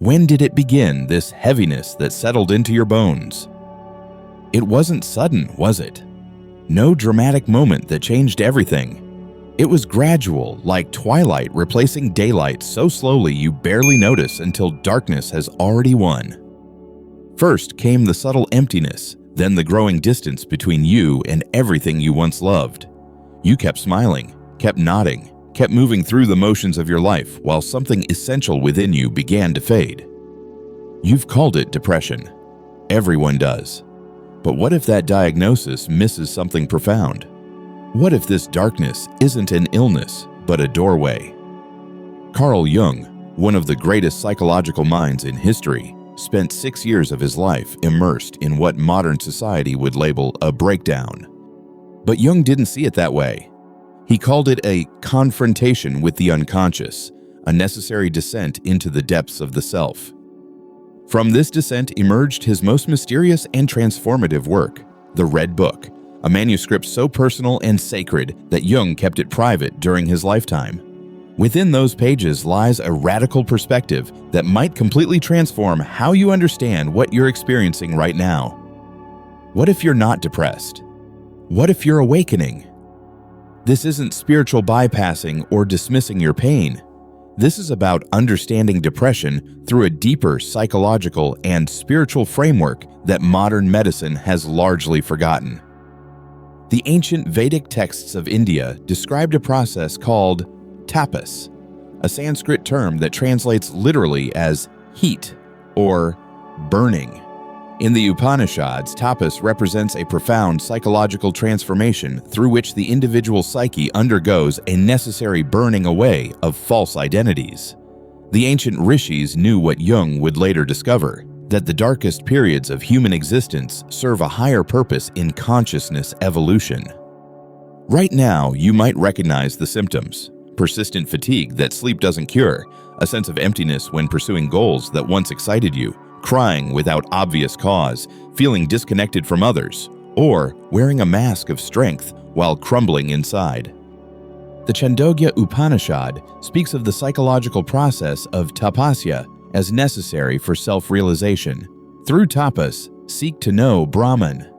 When did it begin, this heaviness that settled into your bones? It wasn't sudden, was it? No dramatic moment that changed everything. It was gradual, like twilight replacing daylight so slowly you barely notice until darkness has already won. First came the subtle emptiness, then the growing distance between you and everything you once loved. You kept smiling, kept nodding, kept moving through the motions of your life while something essential within you began to fade. You've called it depression. Everyone does. But what if that diagnosis misses something profound? What if this darkness isn't an illness, but a doorway? Carl Jung, one of the greatest psychological minds in history, spent 6 years of his life immersed in what modern society would label a breakdown. But Jung didn't see it that way. He called it a confrontation with the unconscious, a necessary descent into the depths of the self. From this descent emerged his most mysterious and transformative work, the Red Book, a manuscript so personal and sacred that Jung kept it private during his lifetime. Within those pages lies a radical perspective that might completely transform how you understand what you're experiencing right now. What if you're not depressed? What if you're awakening? This isn't spiritual bypassing or dismissing your pain. This is about understanding depression through a deeper psychological and spiritual framework that modern medicine has largely forgotten. The ancient Vedic texts of India described a process called Tapas, a Sanskrit term that translates literally as heat or burning. In the Upanishads, tapas represents a profound psychological transformation through which the individual psyche undergoes a necessary burning away of false identities. The ancient rishis knew what Jung would later discover, that the darkest periods of human existence serve a higher purpose in consciousness evolution. Right now, you might recognize the symptoms: persistent fatigue that sleep doesn't cure, a sense of emptiness when pursuing goals that once excited you, crying without obvious cause, feeling disconnected from others, or wearing a mask of strength while crumbling inside. The Chandogya Upanishad speaks of the psychological process of tapasya as necessary for self-realization. Through tapas, seek to know Brahman.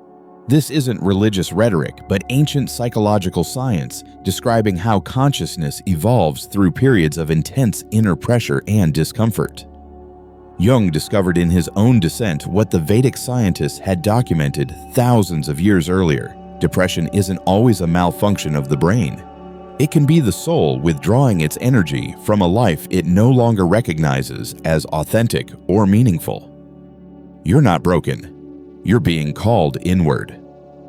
This isn't religious rhetoric, but ancient psychological science describing how consciousness evolves through periods of intense inner pressure and discomfort. Jung discovered in his own descent what the Vedic scientists had documented thousands of years earlier. Depression isn't always a malfunction of the brain. It can be the soul withdrawing its energy from a life it no longer recognizes as authentic or meaningful. You're not broken. You're being called inward,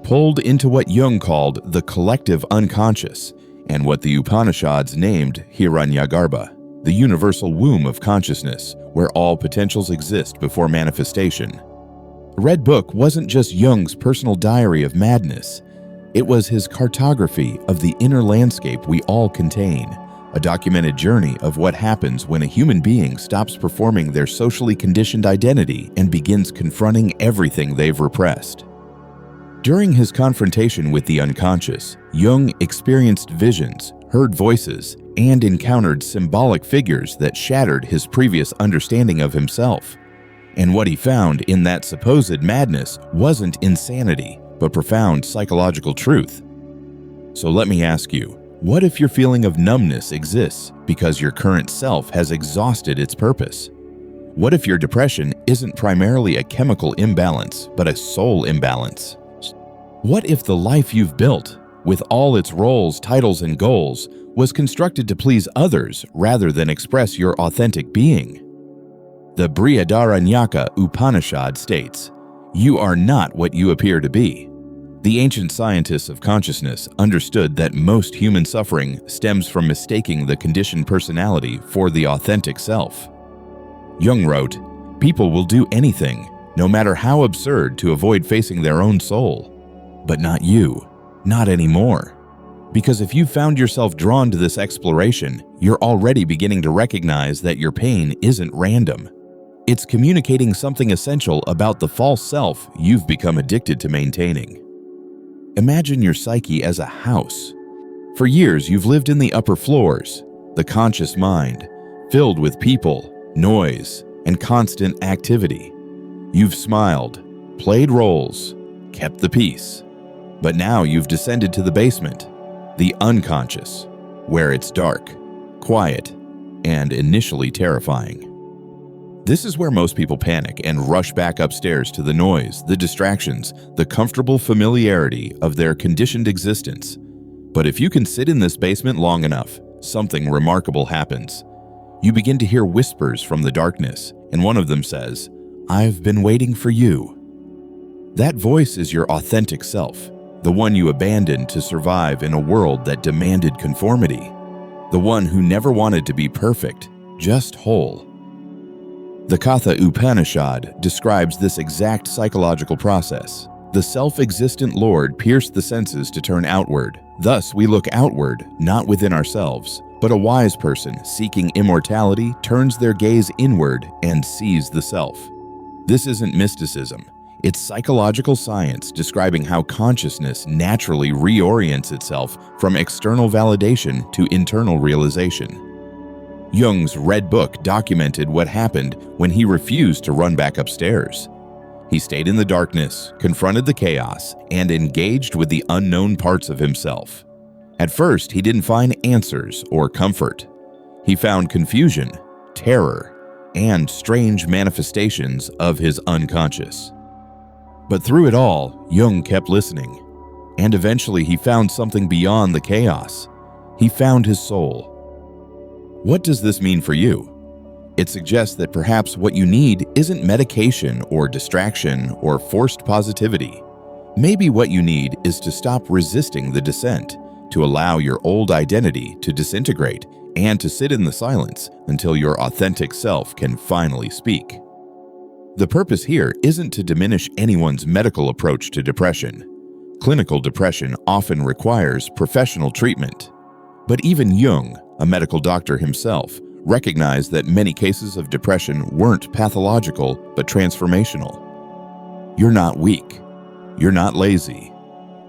pulled into what Jung called the collective unconscious and what the Upanishads named Hiranyagarbha, the universal womb of consciousness, where all potentials exist before manifestation. The Red Book wasn't just Jung's personal diary of madness. It was his cartography of the inner landscape we all contain, a documented journey of what happens when a human being stops performing their socially conditioned identity and begins confronting everything they've repressed. During his confrontation with the unconscious, Jung experienced visions, heard voices, and encountered symbolic figures that shattered his previous understanding of himself. And what he found in that supposed madness wasn't insanity, but profound psychological truth. So let me ask you, what if your feeling of numbness exists because your current self has exhausted its purpose? What if your depression isn't primarily a chemical imbalance, but a soul imbalance? What if the life you've built, with all its roles, titles, and goals, was constructed to please others rather than express your authentic being? The Brihadaranyaka Upanishad states, "You are not what you appear to be." The ancient scientists of consciousness understood that most human suffering stems from mistaking the conditioned personality for the authentic self. Jung wrote, "People will do anything, no matter how absurd, to avoid facing their own soul. But not you, not anymore. Because if you found yourself drawn to this exploration, you're already beginning to recognize that your pain isn't random. It's communicating something essential about the false self you've become addicted to maintaining." Imagine your psyche as a house. For years, you've lived in the upper floors, the conscious mind, filled with people, noise, and constant activity. You've smiled, played roles, kept the peace. But now you've descended to the basement, the unconscious, where it's dark, quiet, and initially terrifying. This is where most people panic and rush back upstairs to the noise, the distractions, the comfortable familiarity of their conditioned existence. But if you can sit in this basement long enough, something remarkable happens. You begin to hear whispers from the darkness, and one of them says, "I've been waiting for you." That voice is your authentic self, the one you abandoned to survive in a world that demanded conformity, the one who never wanted to be perfect, just whole. The Katha Upanishad describes this exact psychological process. The self-existent Lord pierced the senses to turn outward. Thus, we look outward, not within ourselves. But a wise person seeking immortality turns their gaze inward and sees the self. This isn't mysticism. It's psychological science describing how consciousness naturally reorients itself from external validation to internal realization. Jung's Red Book documented what happened when he refused to run back upstairs. He stayed in the darkness, confronted the chaos, and engaged with the unknown parts of himself. At first, he didn't find answers or comfort. He found confusion, terror, and strange manifestations of his unconscious. But through it all, Jung kept listening, and eventually he found something beyond the chaos. He found his soul. What does this mean for you? It suggests that perhaps what you need isn't medication or distraction or forced positivity. Maybe what you need is to stop resisting the descent, to allow your old identity to disintegrate, and to sit in the silence until your authentic self can finally speak. The purpose here isn't to diminish anyone's medical approach to depression. Clinical depression often requires professional treatment. But even Jung, a medical doctor himself, recognized that many cases of depression weren't pathological but transformational. You're not weak. You're not lazy.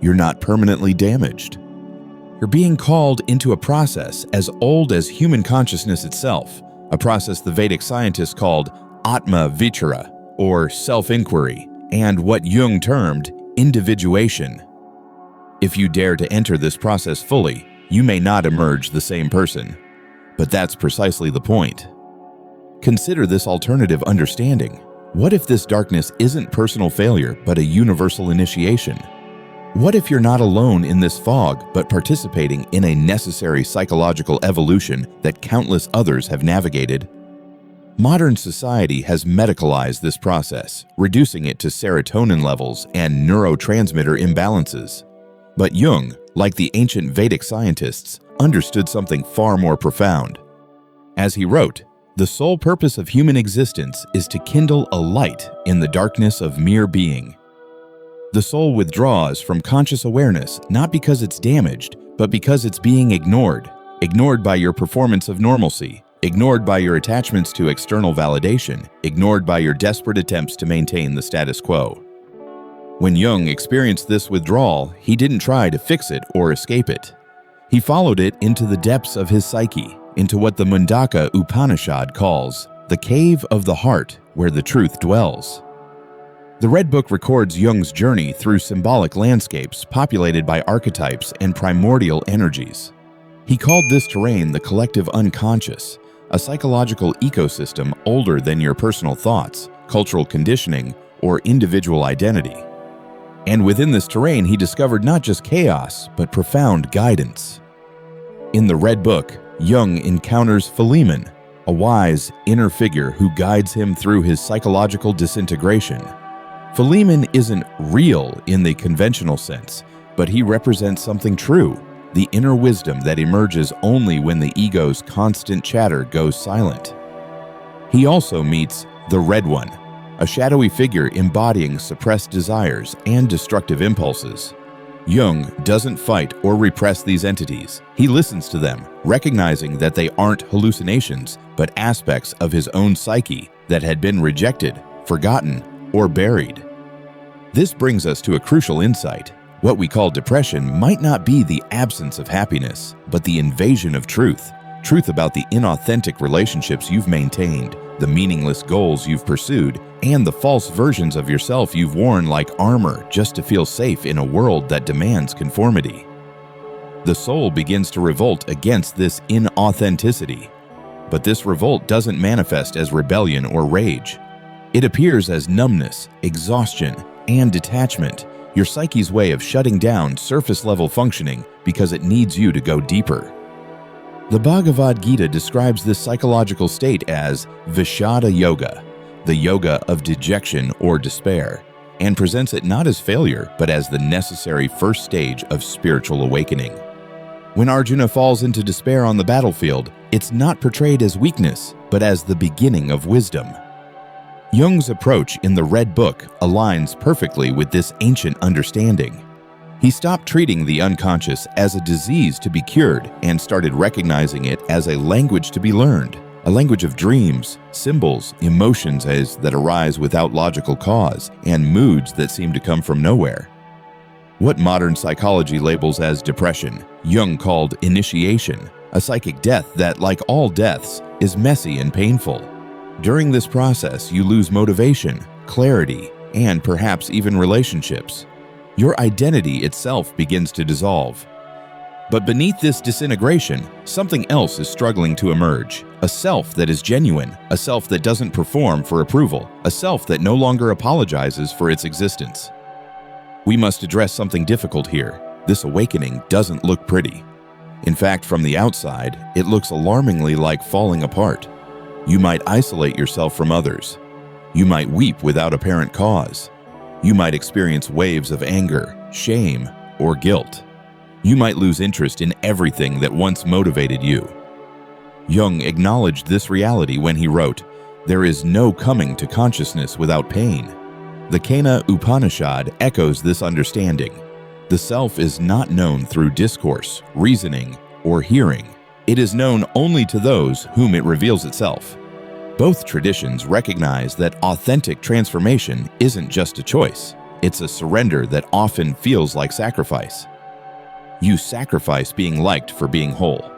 You're not permanently damaged. You're being called into a process as old as human consciousness itself, a process the Vedic scientists called Atma Vichara, or self-inquiry, and what Jung termed individuation. If you dare to enter this process fully, you may not emerge the same person. But that's precisely the point. Consider this alternative understanding. What if this darkness isn't personal failure, but a universal initiation? What if you're not alone in this fog, but participating in a necessary psychological evolution that countless others have navigated? Modern society has medicalized this process, reducing it to serotonin levels and neurotransmitter imbalances. But Jung, like the ancient Vedic scientists, understood something far more profound. As he wrote, "The sole purpose of human existence is to kindle a light in the darkness of mere being." The soul withdraws from conscious awareness not because it's damaged, but because it's being ignored by your performance of normalcy, ignored by your attachments to external validation, ignored by your desperate attempts to maintain the status quo. When Jung experienced this withdrawal, he didn't try to fix it or escape it. He followed it into the depths of his psyche, into what the Mundaka Upanishad calls the cave of the heart where the truth dwells. The Red Book records Jung's journey through symbolic landscapes populated by archetypes and primordial energies. He called this terrain the collective unconscious, a psychological ecosystem older than your personal thoughts, cultural conditioning, or individual identity. And within this terrain, he discovered not just chaos, but profound guidance. In the Red Book, Jung encounters Philemon, a wise inner figure who guides him through his psychological disintegration. Philemon isn't real in the conventional sense, but he represents something true, the inner wisdom that emerges only when the ego's constant chatter goes silent. He also meets the Red One, a shadowy figure embodying suppressed desires and destructive impulses. Jung doesn't fight or repress these entities. He listens to them, recognizing that they aren't hallucinations, but aspects of his own psyche that had been rejected, forgotten, or buried. This brings us to a crucial insight. What we call depression might not be the absence of happiness, but the invasion of truth, truth about the inauthentic relationships you've maintained, the meaningless goals you've pursued, and the false versions of yourself you've worn like armor just to feel safe in a world that demands conformity. The soul begins to revolt against this inauthenticity. But this revolt doesn't manifest as rebellion or rage. It appears as numbness, exhaustion, and detachment, your psyche's way of shutting down surface-level functioning because it needs you to go deeper. The Bhagavad Gita describes this psychological state as Vishada Yoga, the yoga of dejection or despair, and presents it not as failure, but as the necessary first stage of spiritual awakening. When Arjuna falls into despair on the battlefield, it's not portrayed as weakness, but as the beginning of wisdom. Jung's approach in the Red Book aligns perfectly with this ancient understanding. He stopped treating the unconscious as a disease to be cured and started recognizing it as a language to be learned, a language of dreams, symbols, emotions that arise without logical cause, and moods that seem to come from nowhere. What modern psychology labels as depression, Jung called initiation, a psychic death that, like all deaths, is messy and painful. During this process, you lose motivation, clarity, and perhaps even relationships. Your identity itself begins to dissolve. But beneath this disintegration, something else is struggling to emerge. A self that is genuine, a self that doesn't perform for approval, a self that no longer apologizes for its existence. We must address something difficult here. This awakening doesn't look pretty. In fact, from the outside, it looks alarmingly like falling apart. You might isolate yourself from others. You might weep without apparent cause. You might experience waves of anger, shame, or guilt. You might lose interest in everything that once motivated you. Jung acknowledged this reality when he wrote, "There is no coming to consciousness without pain." The Kena Upanishad echoes this understanding. The self is not known through discourse, reasoning, or hearing. It is known only to those whom it reveals itself. Both traditions recognize that authentic transformation isn't just a choice. It's a surrender that often feels like sacrifice. You sacrifice being liked for being whole.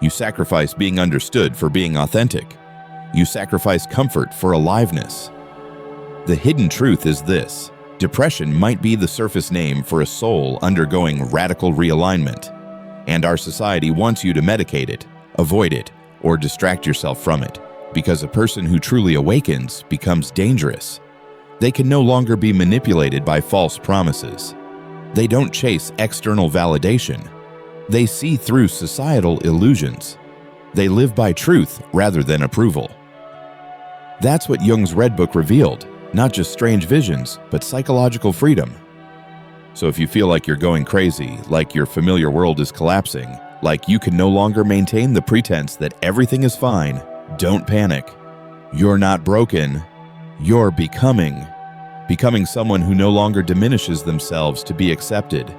You sacrifice being understood for being authentic. You sacrifice comfort for aliveness. The hidden truth is this: depression might be the surface name for a soul undergoing radical realignment, and our society wants you to medicate it, avoid it, or distract yourself from it, because a person who truly awakens becomes dangerous. They can no longer be manipulated by false promises. They don't chase external validation. They see through societal illusions. They live by truth rather than approval. That's what Jung's Red Book revealed. Not just strange visions, but psychological freedom. So if you feel like you're going crazy, like your familiar world is collapsing, like you can no longer maintain the pretense that everything is fine, don't panic. You're not broken. You're becoming. Becoming someone who no longer diminishes themselves to be accepted.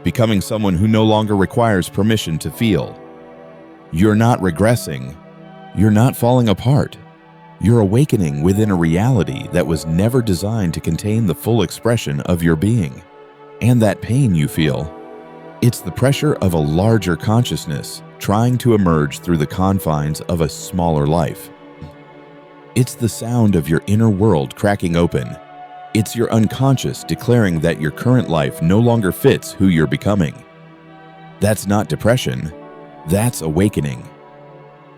Becoming someone who no longer requires permission to feel. You're not regressing. You're not falling apart. You're awakening within a reality that was never designed to contain the full expression of your being. And that pain you feel, it's the pressure of a larger consciousness trying to emerge through the confines of a smaller life. It's the sound of your inner world cracking open. It's your unconscious declaring that your current life no longer fits who you're becoming. That's not depression, that's awakening.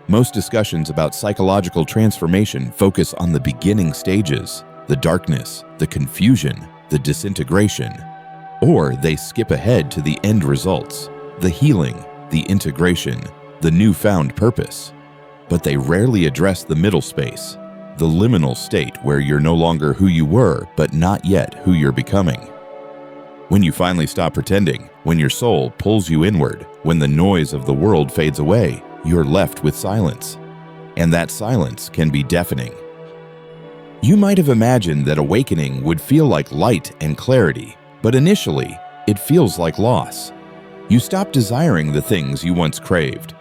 Most discussions about psychological transformation focus on the beginning stages, the darkness, the confusion, the disintegration. Or they skip ahead to the end results, the healing, the integration, the newfound purpose. But they rarely address the middle space, the liminal state where you're no longer who you were, but not yet who you're becoming. When you finally stop pretending, when your soul pulls you inward, when the noise of the world fades away, you're left with silence. And that silence can be deafening. You might have imagined that awakening would feel like light and clarity, but initially, it feels like loss. You stop desiring the things you once craved.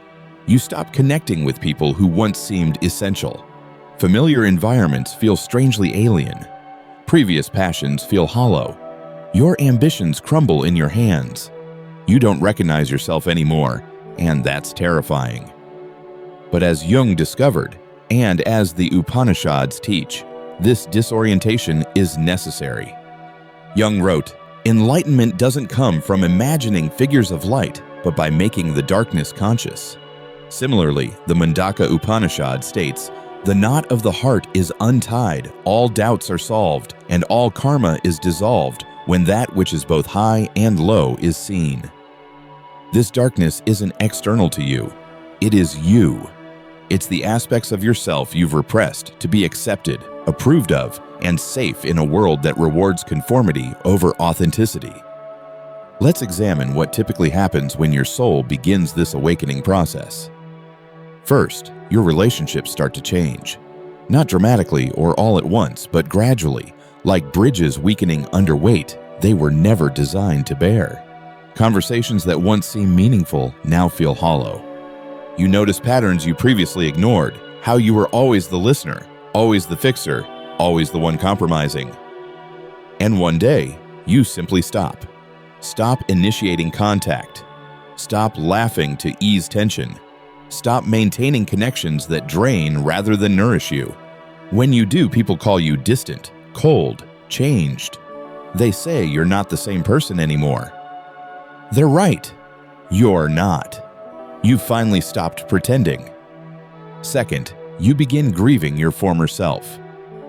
You stop connecting with people who once seemed essential. Familiar environments feel strangely alien. Previous passions feel hollow. Your ambitions crumble in your hands. You don't recognize yourself anymore, and that's terrifying. But as Jung discovered, and as the Upanishads teach, this disorientation is necessary. Jung wrote, "Enlightenment doesn't come from imagining figures of light, but by making the darkness conscious." Similarly, the Mundaka Upanishad states, "The knot of the heart is untied, all doubts are solved, and all karma is dissolved when that which is both high and low is seen." This darkness isn't external to you. It is you. It's the aspects of yourself you've repressed to be accepted, approved of, and safe in a world that rewards conformity over authenticity. Let's examine what typically happens when your soul begins this awakening process. First, your relationships start to change. Not dramatically or all at once, but gradually, like bridges weakening under weight they were never designed to bear. Conversations that once seemed meaningful now feel hollow. You notice patterns you previously ignored, how you were always the listener, always the fixer, always the one compromising. And one day, you simply stop. Stop initiating contact. Stop laughing to ease tension. Stop maintaining connections that drain rather than nourish you. When you do, people call you distant, cold, changed. They say you're not the same person anymore. They're right. You're not. You've finally stopped pretending. Second, you begin grieving your former self.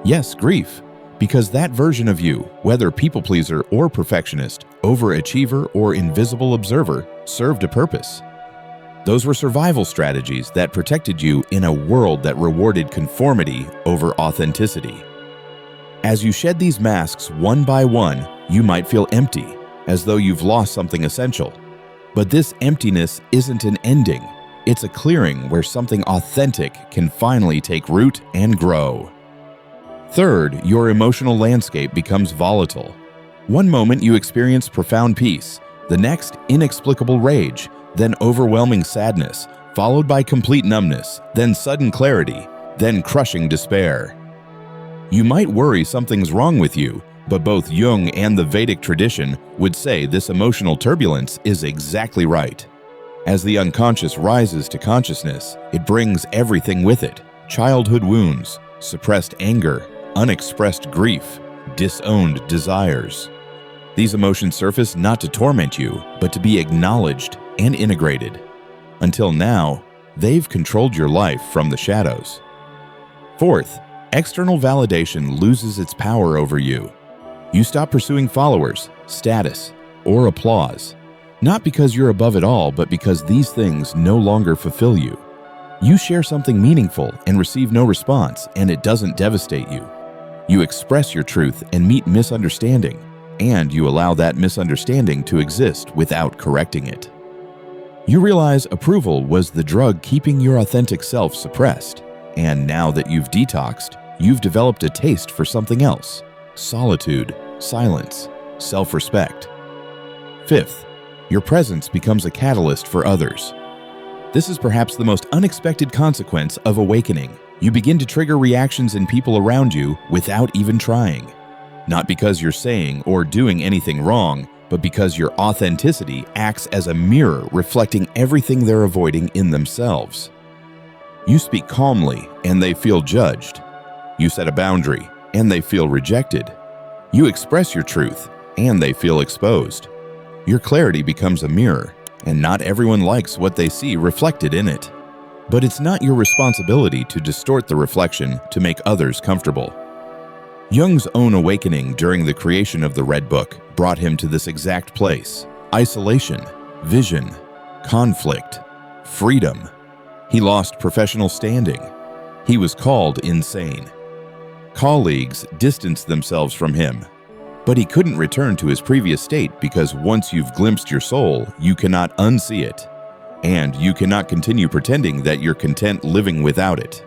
Yes, grief, because that version of you, whether people pleaser or perfectionist, overachiever or invisible observer, served a purpose. Those were survival strategies that protected you in a world that rewarded conformity over authenticity. As you shed these masks one by one, you might feel empty, as though you've lost something essential. But this emptiness isn't an ending. It's a clearing where something authentic can finally take root and grow. Third, your emotional landscape becomes volatile. One moment you experience profound peace, the next inexplicable rage, then overwhelming sadness, followed by complete numbness, then sudden clarity, then crushing despair. You might worry something's wrong with you, but both Jung and the Vedic tradition would say this emotional turbulence is exactly right. As the unconscious rises to consciousness, it brings everything with it: childhood wounds, suppressed anger, unexpressed grief, disowned desires. These emotions surface not to torment you, but to be acknowledged and integrated. Until now, they've controlled your life from the shadows. Fourth, external validation loses its power over you. You stop pursuing followers, status, or applause, not because you're above it all, but because these things no longer fulfill you. You share something meaningful and receive no response, and it doesn't devastate you. You express your truth and meet misunderstanding, and you allow that misunderstanding to exist without correcting it. You realize approval was the drug keeping your authentic self suppressed, and now that you've detoxed, you've developed a taste for something else: solitude, silence, self-respect. Fifth, your presence becomes a catalyst for others. This is perhaps the most unexpected consequence of awakening. You begin to trigger reactions in people around you without even trying. Not because you're saying or doing anything wrong, but because your authenticity acts as a mirror reflecting everything they're avoiding in themselves. You speak calmly, and they feel judged. You set a boundary, and they feel rejected. You express your truth, and they feel exposed. Your clarity becomes a mirror, and not everyone likes what they see reflected in it. But it's not your responsibility to distort the reflection to make others comfortable. Jung's own awakening during the creation of the Red Book brought him to this exact place: isolation, vision, conflict, freedom. He lost professional standing. He was called insane. Colleagues distanced themselves from him. But he couldn't return to his previous state because once you've glimpsed your soul, you cannot unsee it. And you cannot continue pretending that you're content living without it.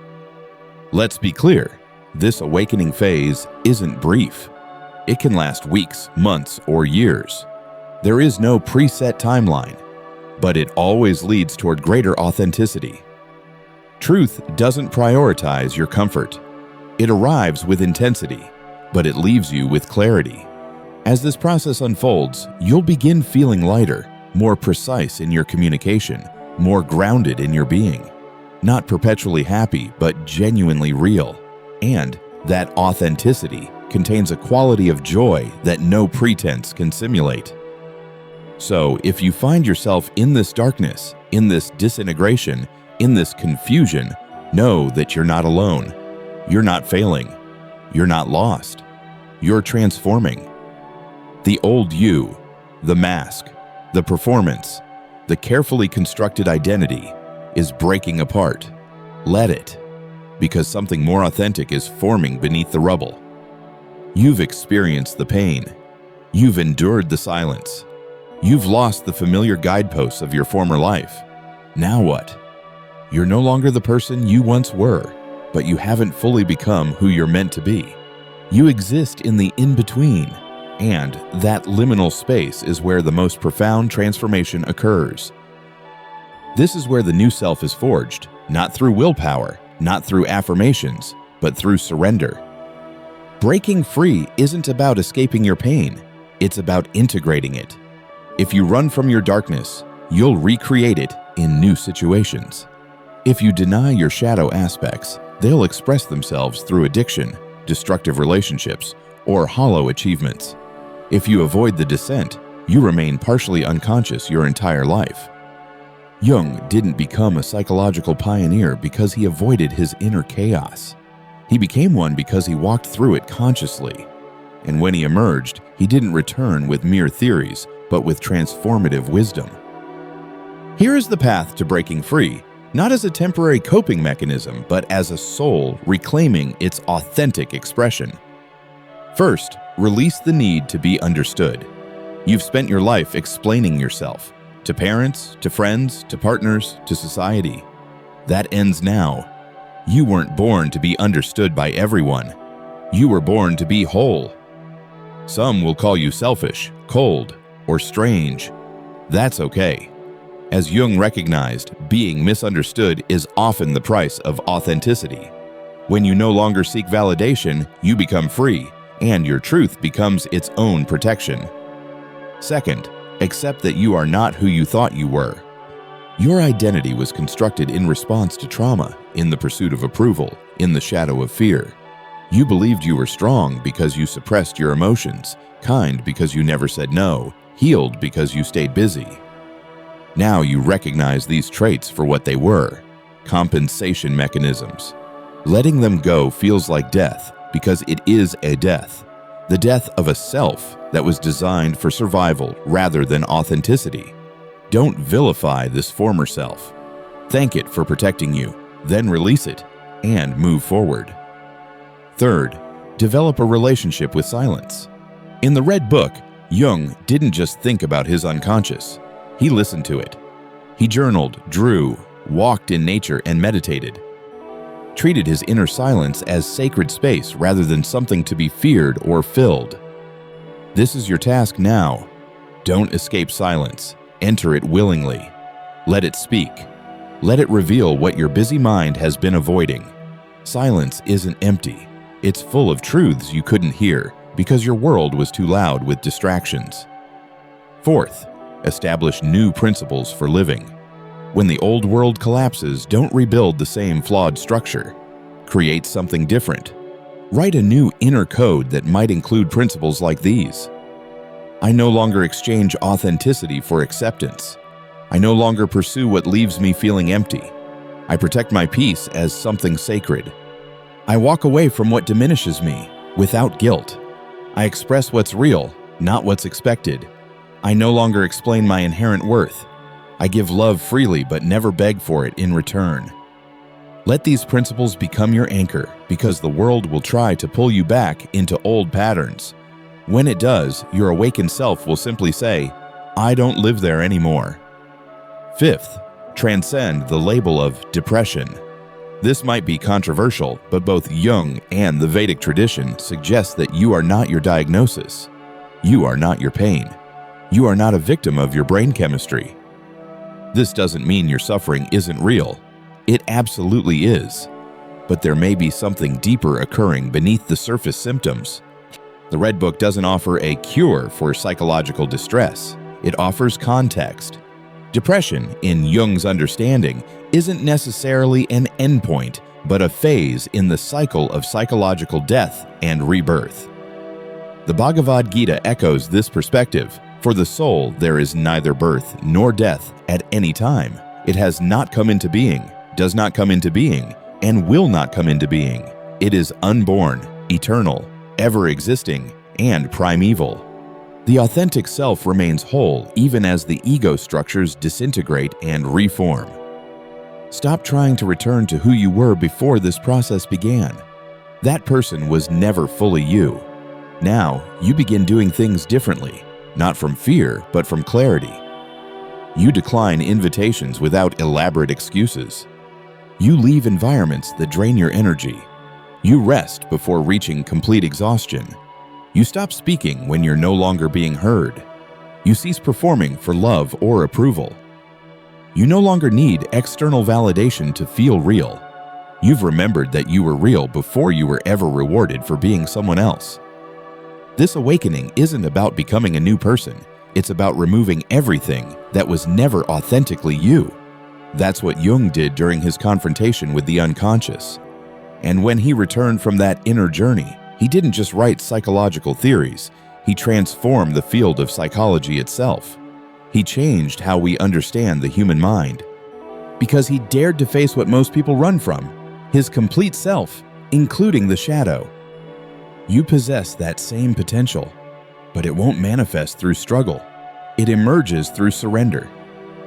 Let's be clear, this awakening phase isn't brief. It can last weeks, months, or years. There is no preset timeline, but it always leads toward greater authenticity. Truth doesn't prioritize your comfort. It arrives with intensity, but it leaves you with clarity. As this process unfolds, you'll begin feeling lighter, more precise in your communication, more grounded in your being. not perpetually happy, but genuinely real. And that authenticity contains a quality of joy that no pretense can simulate. So, if you find yourself in this darkness, in this disintegration, in this confusion, know that you're not alone. You're not failing. You're not lost. You're transforming. The old you, the mask, the performance, the carefully constructed identity is breaking apart. Let it, because something more authentic is forming beneath the rubble. You've experienced the pain. You've endured the silence. You've lost the familiar guideposts of your former life. Now what? You're no longer the person you once were, but you haven't fully become who you're meant to be. You exist in the in-between, and that liminal space is where the most profound transformation occurs. This is where the new self is forged, not through willpower, not through affirmations, but through surrender. Breaking free isn't about escaping your pain, it's about integrating it. If you run from your darkness, you'll recreate it in new situations. If you deny your shadow aspects, they'll express themselves through addiction, destructive relationships, or hollow achievements. If you avoid the descent, you remain partially unconscious your entire life. Jung didn't become a psychological pioneer because he avoided his inner chaos. He became one because he walked through it consciously. And when he emerged, he didn't return with mere theories, but with transformative wisdom. Here is the path to breaking free, not as a temporary coping mechanism, but as a soul reclaiming its authentic expression. First, release the need to be understood. You've spent your life explaining yourself, to parents, to friends, to partners, to society. That ends now. You weren't born to be understood by everyone. You were born to be whole. Some will call you selfish, cold, or strange. That's okay. As Jung recognized, being misunderstood is often the price of authenticity. When you no longer seek validation, you become free, and your truth becomes its own protection. Second, accept that you are not who you thought you were. Your identity was constructed in response to trauma, in the pursuit of approval, in the shadow of fear. You believed you were strong because you suppressed your emotions, kind because you never said no, healed because you stayed busy. Now you recognize these traits for what they were, compensation mechanisms. Letting them go feels like death because it is a death, the death of a self that was designed for survival rather than authenticity. Don't vilify this former self. Thank it for protecting you, then release it and move forward. Third, develop a relationship with silence. In the Red Book, Jung didn't just think about his unconscious. He listened to it. He journaled, drew, walked in nature, and meditated. Treated his inner silence as sacred space rather than something to be feared or filled. This is your task now. Don't escape silence. Enter it willingly. Let it speak. Let it reveal what your busy mind has been avoiding. Silence isn't empty. It's full of truths you couldn't hear because your world was too loud with distractions. Fourth, establish new principles for living. When the old world collapses, don't rebuild the same flawed structure. Create something different. Write a new inner code that might include principles like these. I no longer exchange authenticity for acceptance. I no longer pursue what leaves me feeling empty. I protect my peace as something sacred. I walk away from what diminishes me without guilt. I express what's real, not what's expected. I no longer explain my inherent worth. I give love freely but never beg for it in return. Let these principles become your anchor because the world will try to pull you back into old patterns. When it does, your awakened self will simply say, I don't live there anymore. Fifth, transcend the label of depression. This might be controversial, but both Jung and the Vedic tradition suggest that you are not your diagnosis. You are not your pain. You are not a victim of your brain chemistry. This doesn't mean your suffering isn't real. It absolutely is. But there may be something deeper occurring beneath the surface symptoms. The Red Book doesn't offer a cure for psychological distress. It offers context. Depression, in Jung's understanding, isn't necessarily an endpoint, but a phase in the cycle of psychological death and rebirth. The Bhagavad Gita echoes this perspective. For the soul, there is neither birth nor death at any time. It has not come into being, does not come into being, and will not come into being. It is unborn, eternal, ever-existing, and primeval. The authentic self remains whole even as the ego structures disintegrate and reform. Stop trying to return to who you were before this process began. That person was never fully you. Now, you begin doing things differently, not from fear, but from clarity. You decline invitations without elaborate excuses. You leave environments that drain your energy. You rest before reaching complete exhaustion. You stop speaking when you're no longer being heard. You cease performing for love or approval. You no longer need external validation to feel real. You've remembered that you were real before you were ever rewarded for being someone else. This awakening isn't about becoming a new person. It's about removing everything that was never authentically you. That's what Jung did during his confrontation with the unconscious. And when he returned from that inner journey, he didn't just write psychological theories. He transformed the field of psychology itself. He changed how we understand the human mind. Because he dared to face what most people run from, his complete self, including the shadow. You possess that same potential, but it won't manifest through struggle. It emerges through surrender,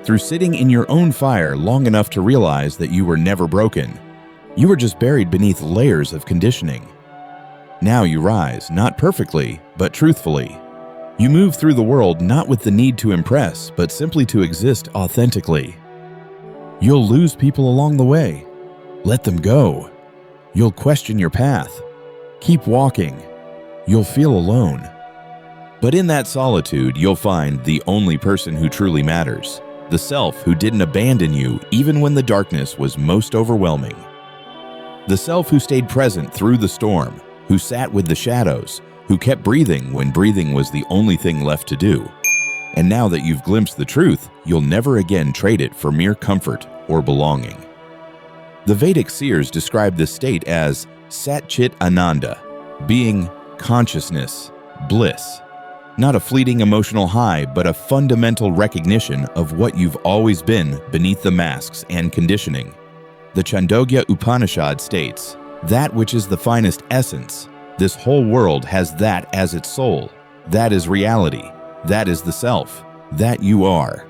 through sitting in your own fire long enough to realize that you were never broken. You were just buried beneath layers of conditioning. Now you rise, not perfectly, but truthfully. You move through the world not with the need to impress, but simply to exist authentically. You'll lose people along the way. Let them go. You'll question your path. Keep walking. You'll feel alone. But in that solitude, you'll find the only person who truly matters, the self who didn't abandon you even when the darkness was most overwhelming. The self who stayed present through the storm, who sat with the shadows, who kept breathing when breathing was the only thing left to do. And now that you've glimpsed the truth, you'll never again trade it for mere comfort or belonging. The Vedic seers describe this state as Sat Chit Ananda, being consciousness, bliss. Not a fleeting emotional high, but a fundamental recognition of what you've always been beneath the masks and conditioning. The Chandogya Upanishad states, that which is the finest essence, this whole world has that as its soul. That is reality. That is the self. That you are.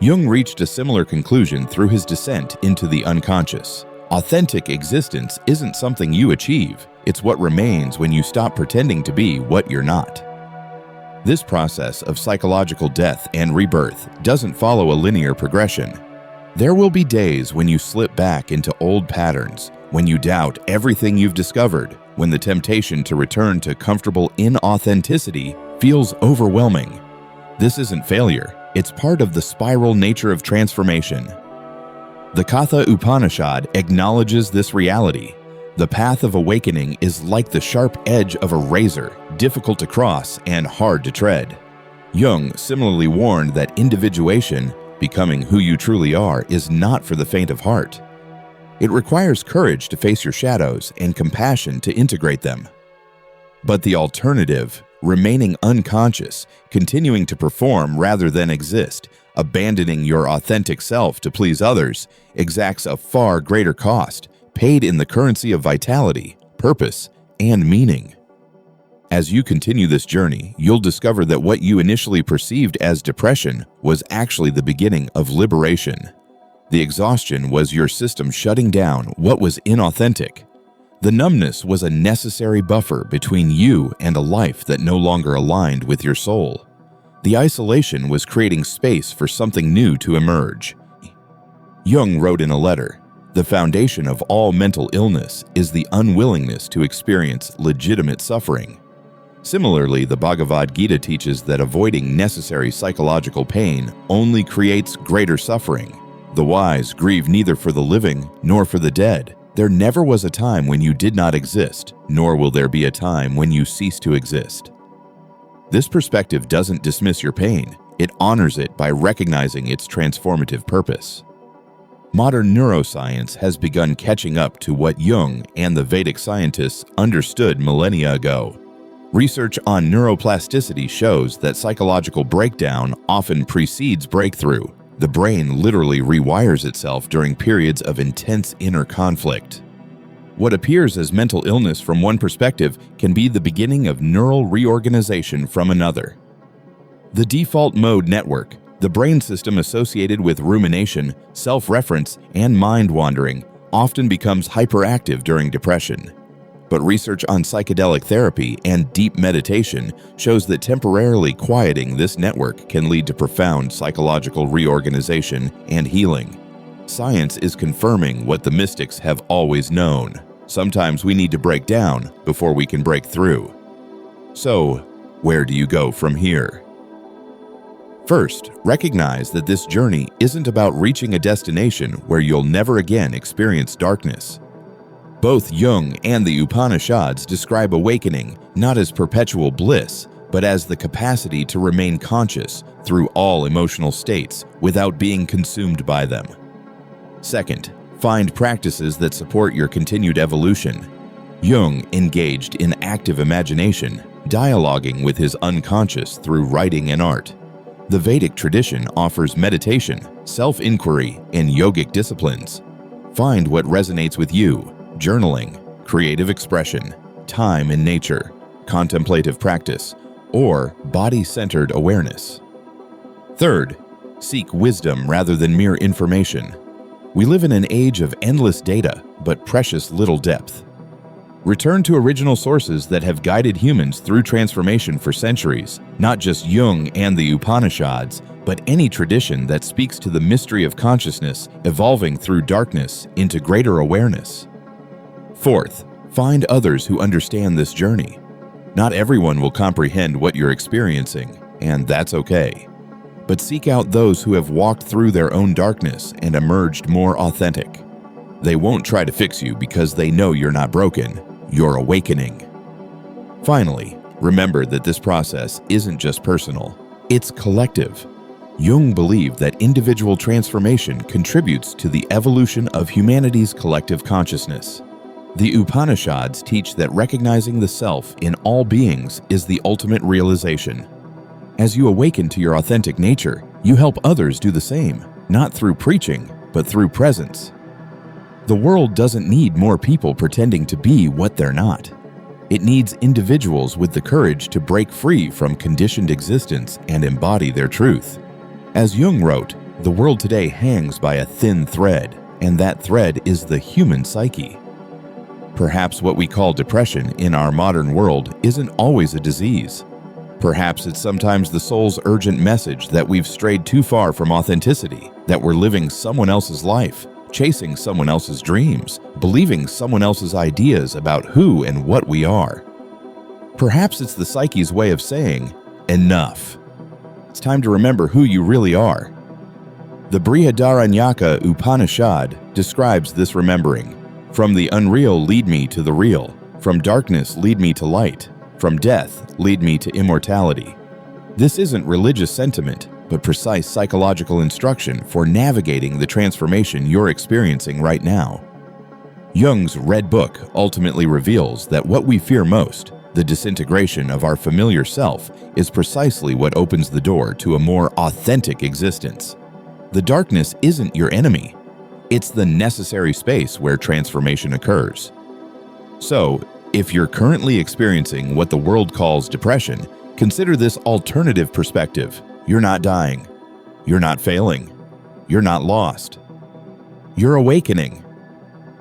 Jung reached a similar conclusion through his descent into the unconscious. Authentic existence isn't something you achieve. It's what remains when you stop pretending to be what you're not. This process of psychological death and rebirth doesn't follow a linear progression. There will be days when you slip back into old patterns, when you doubt everything you've discovered, when the temptation to return to comfortable inauthenticity feels overwhelming. This isn't failure. It's part of the spiral nature of transformation. The Katha Upanishad acknowledges this reality. The path of awakening is like the sharp edge of a razor, difficult to cross and hard to tread. Jung similarly warned that individuation, becoming who you truly are, is not for the faint of heart. It requires courage to face your shadows and compassion to integrate them. But the alternative, remaining unconscious, continuing to perform rather than exist, abandoning your authentic self to please others, exacts a far greater cost, paid in the currency of vitality, purpose, and meaning. As you continue this journey, you'll discover that what you initially perceived as depression was actually the beginning of liberation. The exhaustion was your system shutting down what was inauthentic. The numbness was a necessary buffer between you and a life that no longer aligned with your soul. The isolation was creating space for something new to emerge. Jung wrote in a letter, "The foundation of all mental illness is the unwillingness to experience legitimate suffering." Similarly, the Bhagavad Gita teaches that avoiding necessary psychological pain only creates greater suffering. The wise grieve neither for the living nor for the dead. There never was a time when you did not exist, nor will there be a time when you cease to exist. This perspective doesn't dismiss your pain. It honors it by recognizing its transformative purpose. Modern neuroscience has begun catching up to what Jung and the Vedic scientists understood millennia ago. Research on neuroplasticity shows that psychological breakdown often precedes breakthrough. The brain literally rewires itself during periods of intense inner conflict. What appears as mental illness from one perspective can be the beginning of neural reorganization from another. The default mode network, the brain system associated with rumination, self-reference, and mind-wandering, often becomes hyperactive during depression. But research on psychedelic therapy and deep meditation shows that temporarily quieting this network can lead to profound psychological reorganization and healing. Science is confirming what the mystics have always known. Sometimes we need to break down before we can break through. So, where do you go from here? First, recognize that this journey isn't about reaching a destination where you'll never again experience darkness. Both Jung and the Upanishads describe awakening not as perpetual bliss, but as the capacity to remain conscious through all emotional states without being consumed by them. Second, find practices that support your continued evolution. Jung engaged in active imagination, dialoguing with his unconscious through writing and art. The Vedic tradition offers meditation, self-inquiry, and yogic disciplines. Find what resonates with you: journaling, creative expression, time in nature, contemplative practice, or body-centered awareness. Third, seek wisdom rather than mere information. We live in an age of endless data, but precious little depth. Return to original sources that have guided humans through transformation for centuries, not just Jung and the Upanishads, but any tradition that speaks to the mystery of consciousness evolving through darkness into greater awareness. Fourth, find others who understand this journey. Not everyone will comprehend what you're experiencing, and that's okay. But seek out those who have walked through their own darkness and emerged more authentic. They won't try to fix you because they know you're not broken. You're awakening. Finally, remember that this process isn't just personal, it's collective. Jung believed that individual transformation contributes to the evolution of humanity's collective consciousness. The Upanishads teach that recognizing the self in all beings is the ultimate realization. As you awaken to your authentic nature, you help others do the same, not through preaching, but through presence. The world doesn't need more people pretending to be what they're not. It needs individuals with the courage to break free from conditioned existence and embody their truth. As Jung wrote, the world today hangs by a thin thread, and that thread is the human psyche. Perhaps what we call depression in our modern world isn't always a disease. Perhaps it's sometimes the soul's urgent message that we've strayed too far from authenticity, that we're living someone else's life, chasing someone else's dreams, believing someone else's ideas about who and what we are. Perhaps it's the psyche's way of saying, enough. It's time to remember who you really are. The Brihadaranyaka Upanishad describes this remembering. From the unreal lead me to the real. From darkness lead me to light. From death lead me to immortality. This isn't religious sentiment, but precise psychological instruction for navigating the transformation you're experiencing right now. Jung's Red Book ultimately reveals that what we fear most, the disintegration of our familiar self, is precisely what opens the door to a more authentic existence. The darkness isn't your enemy. It's the necessary space where transformation occurs. So, if you're currently experiencing what the world calls depression, consider this alternative perspective. You're not dying. You're not failing. You're not lost. You're awakening.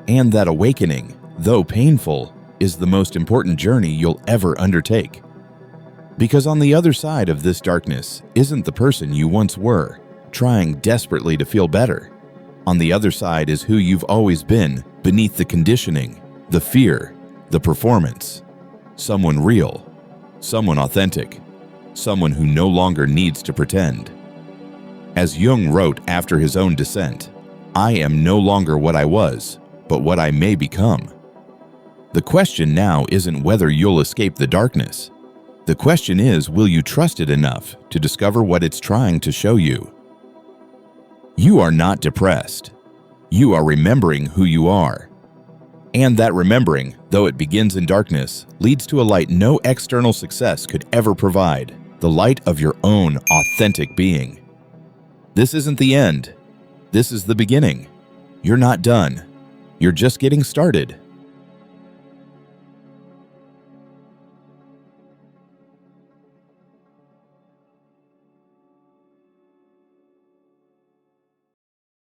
And that awakening, though painful, is the most important journey you'll ever undertake. Because on the other side of this darkness isn't the person you once were, trying desperately to feel better. On the other side is who you've always been, beneath the conditioning, the fear, the performance. Someone real, someone authentic, someone who no longer needs to pretend. As Jung wrote after his own descent, I am no longer what I was, but what I may become. The question now isn't whether you'll escape the darkness. The question is, will you trust it enough to discover what it's trying to show you? You are not depressed. You are remembering who you are. And that remembering, though it begins in darkness, leads to a light no external success could ever provide, the light of your own authentic being. This isn't the end. This is the beginning. You're not done. You're just getting started.